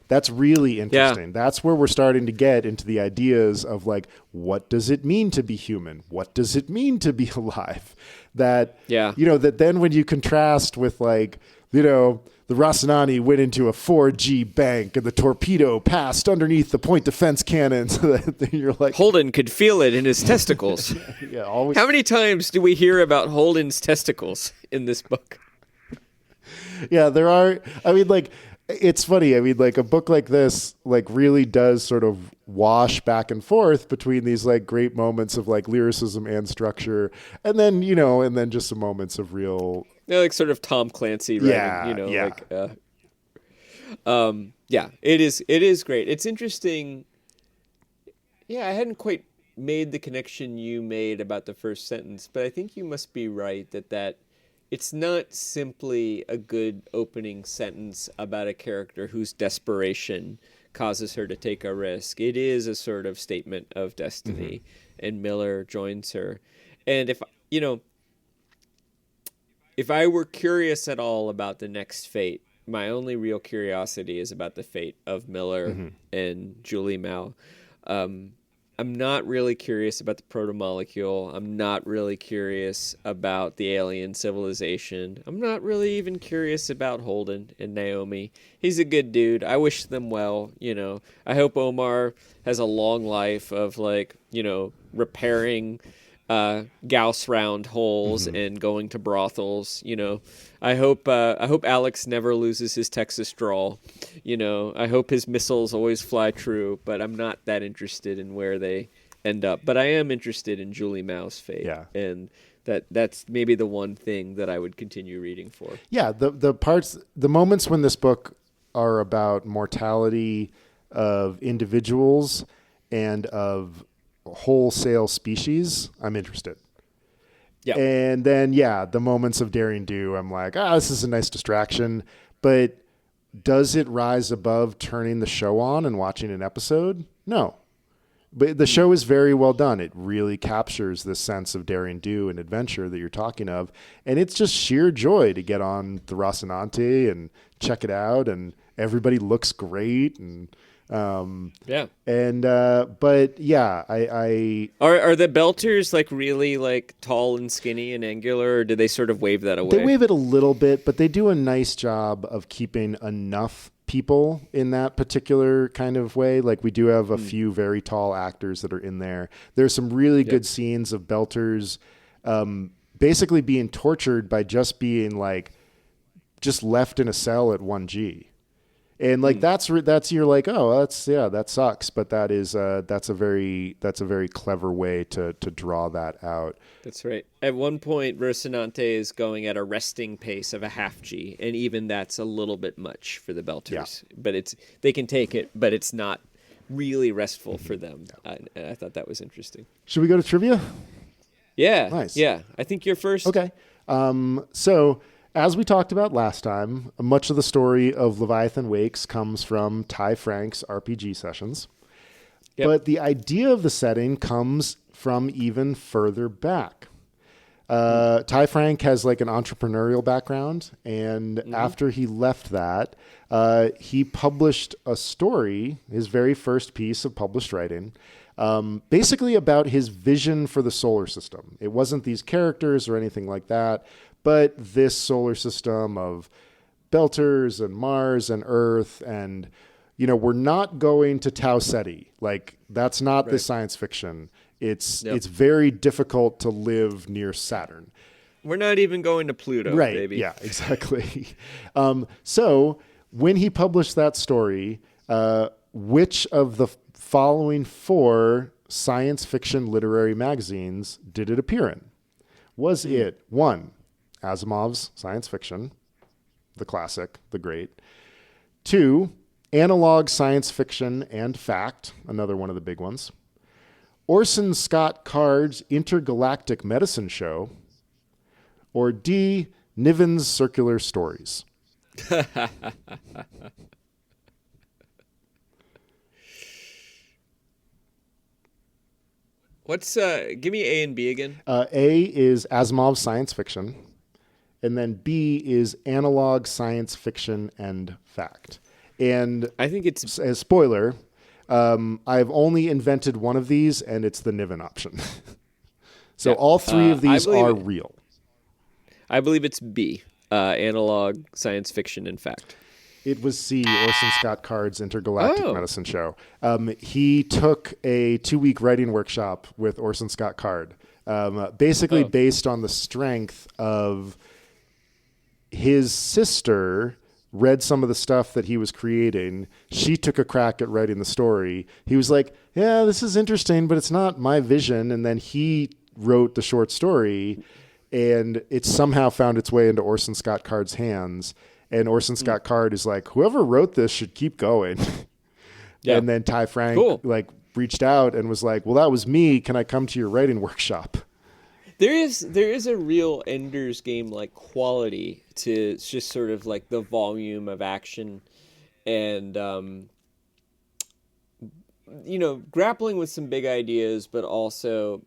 That's really interesting. Yeah. That's where we're starting to get into the ideas of, like, what does it mean to be human? What does it mean to be alive? That, that then when you contrast with, like, the Rocinante went into a 4G bank and the torpedo passed underneath the point defense cannons. You're like, Holden could feel it in his testicles. Always. How many times do we hear about Holden's testicles in this book? Yeah, there are. I mean, like, it's funny. I mean, like, a book like this, like, really does sort of wash back and forth between these, like, great moments of, like, lyricism and structure, and then just some moments of real. Like sort of Tom Clancy writing, it is great. It's interesting. Yeah, I hadn't quite made the connection you made about the first sentence, but I think you must be right that it's not simply a good opening sentence about a character whose desperation causes her to take a risk. It is a sort of statement of destiny, and Miller joins her. And if I were curious at all about the next fate, my only real curiosity is about the fate of Miller and Julie Mao. I'm not really curious about the proto-molecule. I'm not really curious about the alien civilization. I'm not really even curious about Holden and Naomi. He's a good dude. I wish them well. I hope Omar has a long life of, like, repairing Gauss round holes and going to brothels. I hope Alex never loses his Texas drawl. I hope his missiles always fly true, but I'm not that interested in where they end up. But I am interested in Julie Mao's fate. Yeah. And that's maybe the one thing that I would continue reading for. Yeah, the moments when this book are about mortality of individuals and of wholesale species, I'm interested. Yeah. And then, the moments of daring do, I'm like, this is a nice distraction. But does it rise above turning the show on and watching an episode? No. But the show is very well done. It really captures this sense of daring do and adventure that you're talking of. And it's just sheer joy to get on the Rocinante and check it out. And everybody looks great. And but I are the Belters, like, really, like, tall and skinny and angular, or do they sort of wave that away? They wave it a little bit, but they do a nice job of keeping enough people in that particular kind of way. Like, we do have a few very tall actors that are in there. There's some really good scenes of Belters basically being tortured by just being, like, just left in a cell at 1G. And like that's you're like, oh, that sucks, but that's a very clever way to draw that out. That's right. At one point, Rocinante is going at a resting pace of a half G, and even that's a little bit much for the Belters. Yeah. But they can take it, but it's not really restful for them. Yeah. I thought that was interesting. Should we go to trivia? Yeah. Nice. Yeah. I think you're first. Okay. So as we talked about last time, much of the story of Leviathan Wakes comes from Ty Frank's RPG sessions. Yep. But the idea of the setting comes from even further back. Ty Frank has like an entrepreneurial background, and after he left that, he published a story, his very first piece of published writing, basically about his vision for the solar system. It wasn't these characters or anything like that, but this solar system of Belters and Mars and Earth, and we're not going to Tau Ceti. Like that's not the science fiction. It's very difficult to live near Saturn. We're not even going to Pluto, right? Baby. Yeah, exactly. So when he published that story, which of the following 4 science fiction literary magazines did it appear in? Was it 1, Asimov's science fiction, the classic, the great; 2, Analog Science Fiction and Fact, another one of the big ones; Orson Scott Card's Intergalactic Medicine Show; or D, Niven's Circular Stories? Give me A and B again. A is Asimov's science fiction, and then B is Analog Science Fiction and Fact. And I think it's a spoiler. I've only invented one of these, and it's the Niven option. So all 3 of these are real. I believe it's B, Analog Science Fiction and Fact. It was C, Orson Scott Card's Intergalactic Medicine Show. He took a 2-week writing workshop with Orson Scott Card, basically based on the strength of his sister read some of the stuff that he was creating. She took a crack at writing the story. He was like, yeah, this is interesting, but it's not my vision. And then he wrote the short story, and it somehow found its way into Orson Scott Card's hands. And Orson Scott Card is like, whoever wrote this should keep going. Yeah. And then Ty Frank reached out and was like, well, that was me. Can I come to your writing workshop? There is a real Ender's Game like quality to just sort of like the volume of action and grappling with some big ideas, but also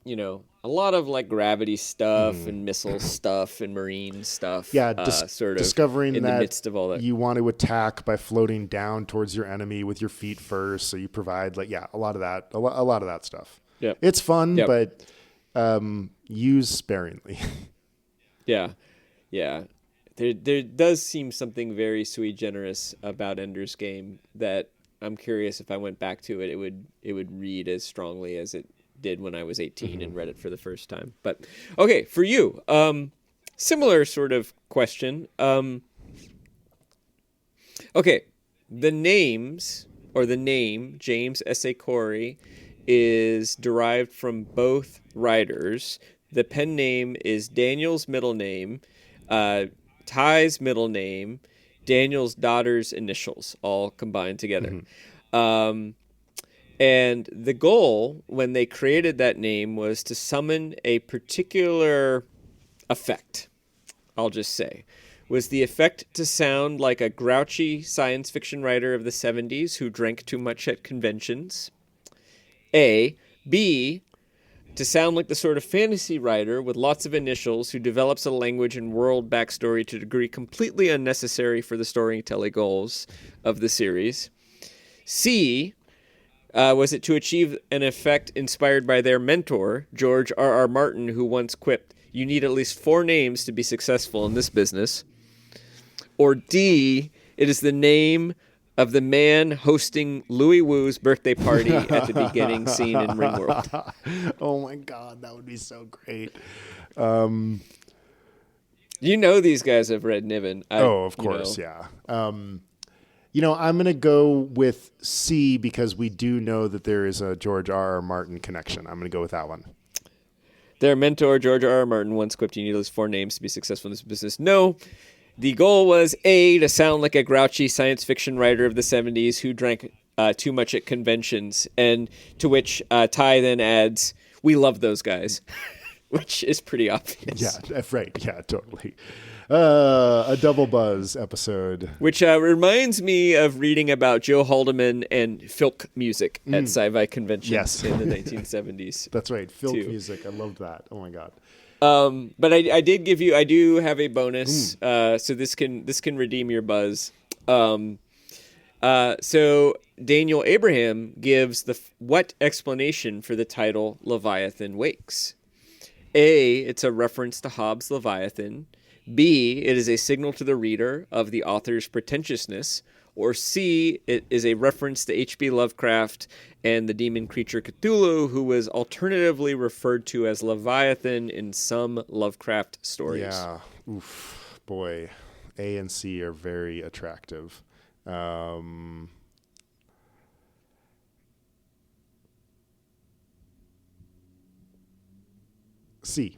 a lot of like gravity stuff and missile stuff and marine stuff. Yeah, sort of discovering in that the midst of all that. You want to attack by floating down towards your enemy with your feet first, so you provide a lot of that stuff. Yeah, it's fun, but use sparingly. Yeah. There does seem something very sui generis about Ender's Game that I'm curious if I went back to it, it would read as strongly as it did when I was 18 and read it for the first time. But okay, for you, similar sort of question. Okay, the name James S.A. Corey is derived from both writers. The pen name is Daniel's middle name, Ty's middle name, Daniel's daughter's initials, all combined together. And the goal when they created that name was to summon a particular effect, I'll just say. Was the effect to sound like a grouchy science fiction writer of the 70s who drank too much at conventions? A. B. To sound like the sort of fantasy writer with lots of initials who develops a language and world backstory to a degree completely unnecessary for the storytelling goals of the series. C. Was it to achieve an effect inspired by their mentor, George R.R. Martin, who once quipped, "You need at least 4 names to be successful in this business"? Or D. It is the name of the man hosting Louis Wu's birthday party at the beginning scene in Ringworld. Oh my God, that would be so great. These guys have read Niven. Of course, yeah. I'm going to go with C because we do know that there is a George R.R. Martin connection. I'm going to go with that one. Their mentor, George R.R. Martin, once quipped, "You need at least 4 names to be successful in this business." No. The goal was, A, to sound like a grouchy science fiction writer of the 70s who drank too much at conventions, and to which Ty then adds, "We love those guys," which is pretty obvious. Yeah, right. Yeah, totally. A double buzz episode. Which reminds me of reading about Joe Haldeman and filk music at sci-fi conventions in the 1970s. That's right. Filk music. I loved that. Oh, my God. But I do have a bonus, so this can redeem your buzz. So Daniel Abraham gives what explanation for the title Leviathan Wakes? A, it's a reference to Hobbes' Leviathan. B, it is a signal to the reader of the author's pretentiousness. Or C, it is a reference to H.P. Lovecraft and the demon creature Cthulhu, who was alternatively referred to as Leviathan in some Lovecraft stories. Yeah. Oof. Boy. A and C are very attractive. C.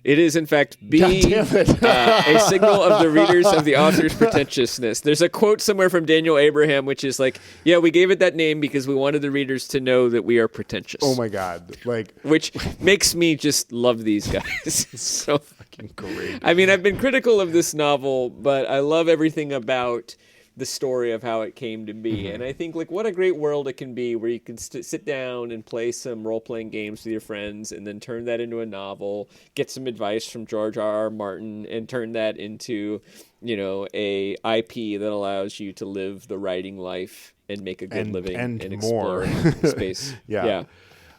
It is, in fact, B, God damn it. A signal of the readers of the author's pretentiousness. There's a quote somewhere from Daniel Abraham, which is like, "Yeah, we gave it that name because we wanted the readers to know that we are pretentious." Oh, my God. Which makes me just love these guys. So fucking great. I mean, I've been critical of this novel, but I love everything about the story of how it came to be. And I think, what a great world it can be where you can sit down and play some role-playing games with your friends and then turn that into a novel, get some advice from George R.R. Martin, and turn that into, a IP that allows you to live the writing life and make a good living and explore more. space. Yeah.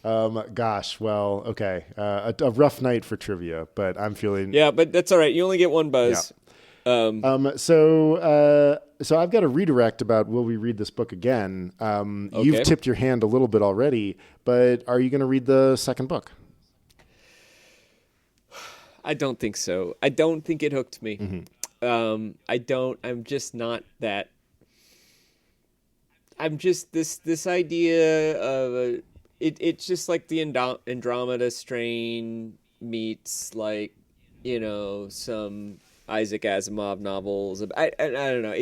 Gosh, well, okay. A rough night for trivia, but I'm feeling... Yeah, but that's all right. You only get one buzz. Yeah. So I've got a redirect about will we read this book again? Okay. You've tipped your hand a little bit already, but are you going to read the second book? I don't think so. I don't think it hooked me. I'm just not that. I'm just this idea of it's just like the Andromeda strain meets some Isaac Asimov novels. I don't know.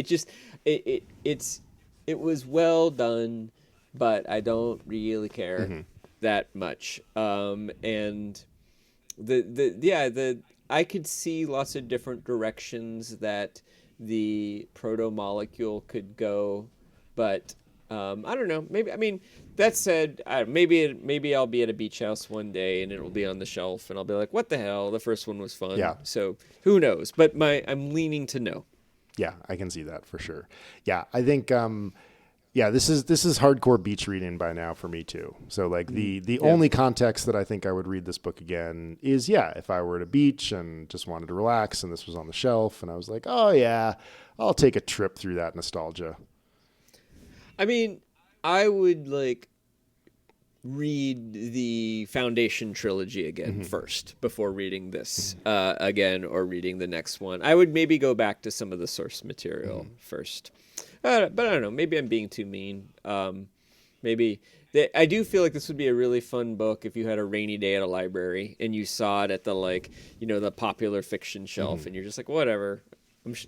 It was well done, but I don't really care that much. And I could see lots of different directions that the proto-molecule could go, but I don't know. That said, maybe I'll be at a beach house one day and it'll be on the shelf and I'll be like, "What the hell? The first one was fun." Yeah. So who knows? But I'm leaning to no. Yeah, I can see that for sure. Yeah, I think this is hardcore beach reading by now for me too. So the only context that I think I would read this book again is if I were at a beach and just wanted to relax and this was on the shelf and I was like, "Oh yeah, I'll take a trip through that nostalgia." I mean, I would read the Foundation trilogy again first before reading this again or reading the next one. I would maybe go back to some of the source material first. But I don't know. Maybe I'm being too mean. I do feel like this would be a really fun book if you had a rainy day at a library and you saw it at the the popular fiction shelf and you're just like, whatever.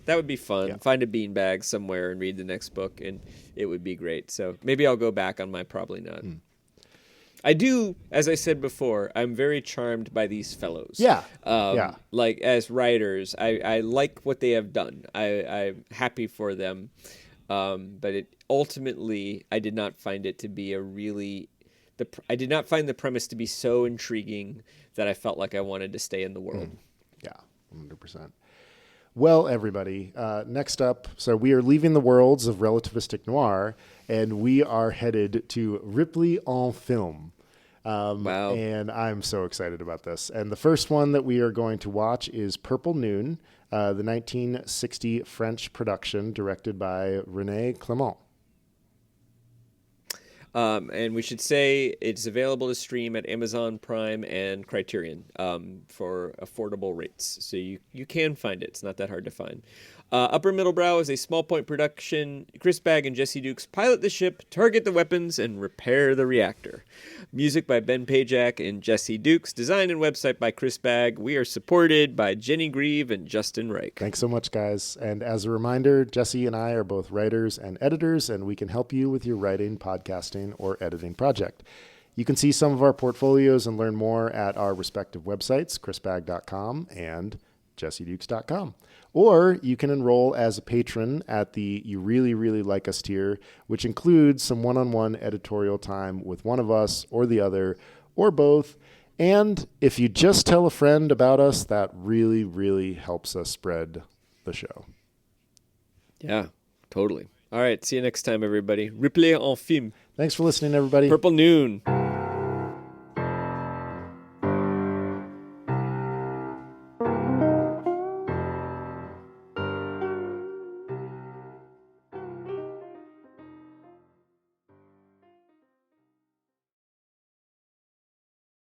That would be fun. Yeah. Find a beanbag somewhere and read the next book, and it would be great. So maybe I'll go back on my probably not. I do, as I said before, I'm very charmed by these fellows. Yeah. As writers, I like what they have done. I'm happy for them. But ultimately, I did not find it to be I did not find the premise to be so intriguing that I felt like I wanted to stay in the world. Yeah, 100%. Well, everybody, next up, so we are leaving the worlds of relativistic noir, and we are headed to Ripley en film. Wow. And I'm so excited about this. And the first one that we are going to watch is Purple Noon, the 1960 French production directed by René Clément. And we should say it's available to stream at Amazon Prime and Criterion for affordable rates. So you can find it. It's not that hard to find. Upper Middlebrow is a small point production. Chris Bagg and Jesse Dukes pilot the ship, target the weapons, and repair the reactor. Music by Ben Pajak and Jesse Dukes. Design and website by Chris Bagg. We are supported by Jenny Grieve and Justin Reich. Thanks so much, guys. And as a reminder, Jesse and I are both writers and editors, and we can help you with your writing, podcasting, or editing project. You can see some of our portfolios and learn more at our respective websites, chrisbag.com and jessedukes.com. Or you can enroll as a patron at the You Really, Really Like Us tier, which includes some one-on-one editorial time with one of us or the other, or both. And if you just tell a friend about us, that really, really helps us spread the show. Yeah, totally. All right, see you next time, everybody. Replay en film. Thanks for listening, everybody. Purple Noon.